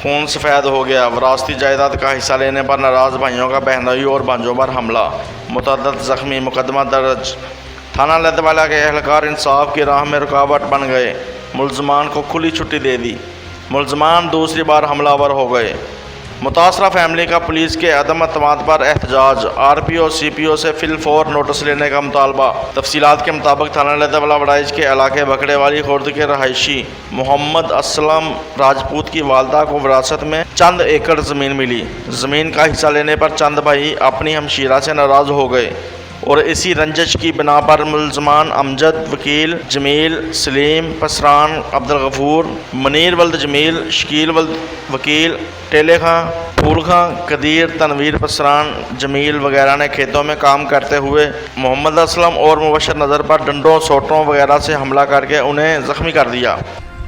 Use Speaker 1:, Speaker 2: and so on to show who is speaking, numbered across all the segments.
Speaker 1: खून सफ़ेद हो गया। विरासती जायदाद का हिस्सा लेने पर नाराज़ भाइयों का बहनोई और भांजों पर हमला, मुतअद्दिद ज़ख्मी, मुकदमा दर्ज। थाना लद्दवाला के एहलकार इंसाफ की राह में रुकावट बन गए, मुलजमान को खुली छुट्टी दे दी। मुलजमान दूसरी बार हमलावर हो गए। मुतासरा फैमिली का पुलिस के अदम अतमाद पर एहतजाज, RPO CPO से फिलफौर नोटिस लेने का मुतालबा। तफसीलात के मुताबिक थाना लद्दवाला वड़ाइच के इलाके बकड़े वाली खुर्द के रहायशी मोहम्मद असलम राजपूत की वालदा को विरासत में चंद एकड़ ज़मीन मिली। ज़मीन का हिस्सा लेने पर चंद भाई अपनी हमशीरा से नाराज़ हो गए और इसी रंजिश की बिना पर मुलजमान अमजद, वकील जमील, सलीम, पसरान, अब्दुल गफूर, मनीर वल्द जमील, शकील वल्द वकील, टेले खां, फूल खां, कदीर, तनवीर, पसरान, जमील वगैरह ने खेतों में काम करते हुए मोहम्मद असलम और मुबशर नज़र पर डंडों, सोटों वगैरह से हमला करके उन्हें ज़ख्मी कर दिया।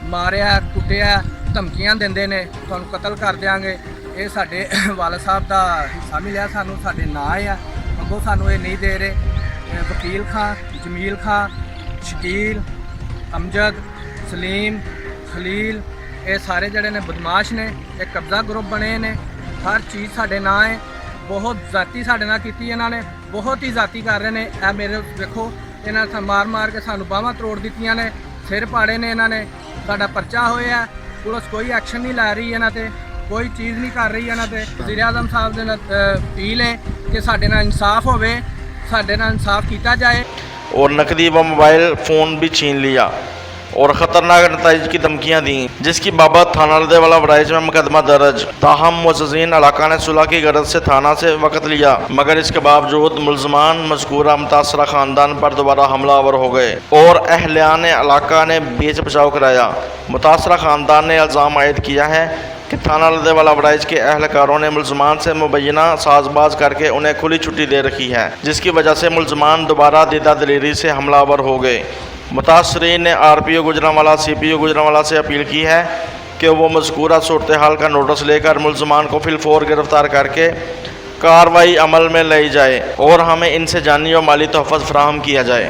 Speaker 2: मारिया, कुटिया, धमकियां देंदे ने, तुहानूं कतल कर देंगे। ये साडे वाला साहब का हिस्सा मिलिया, सानूं साडे नां आ, अगों सानूं ये नहीं दे रहे। वकील खां, जमील खां, शकील, अमजद, सलीम, खलील, ये सारे जड़े ने बदमाश ने, ये कब्जा ग्रुप बने ने, हर चीज़ साडे नां है। बहुत जाती साडे नाल कीती इन्हां ने, बहुत ही जाती कर रहे ने। ए मेरे देखो, इन्हां मार मार के सानूं बाहां तरोड़ दित्तियां ने, सिर पाड़े ने इन्हां ने। साडा पर्चा होया, पुलिस कोई एक्शन नहीं लै रही इन्हां ते, कोई चीज़ नहीं कर रही इन्हां ते। वज़ीर आज़म साहब दे अपील है कि साडे नाल इंसाफ होवे, साडे नाल इंसाफ किया जाए।
Speaker 1: और नकदी व मोबाइल फ़ोन भी छीन लिया और ख़तरनाक नताइज की धमकियाँ दी, जिसकी बाबत थाना लद्दवाला वड़ाइच में मुकदमा दर्ज। ताहम मुअज़्ज़िज़ीन इलाका ने सुलह की गरज से थाना से वक़्त लिया, मगर इसके बावजूद मुलजमान मज़कूरा मुतासरा ख़ानदान पर दोबारा हमलावर हो गए और अहलियान इलाका ने बेच बचाव कराया। मुतासरा ख़ानदान ने इल्ज़ाम आयद किया है कि थाना लद्दवाला वड़ाइच के अहलकारों ने मुलजमान से मुबैना साजबाज करके उन्हें खुली छुट्टी दे रखी है, जिसकी वजह से मुलजमान दोबारा दीदा दलेरी से हमलावर हो गए। मुतासरीन ने RPO गुजरांवाला, CPO गुजरांवाला से अपील की है कि वो मज़कूरा सूरत हाल का नोटिस लेकर मुलजमान को फिलफौर गिरफ़्तार करके कार्रवाई अमल में लाई जाए और हमें इनसे जानी और माली तोहफ़्फ़त फ़राहम किया जाए।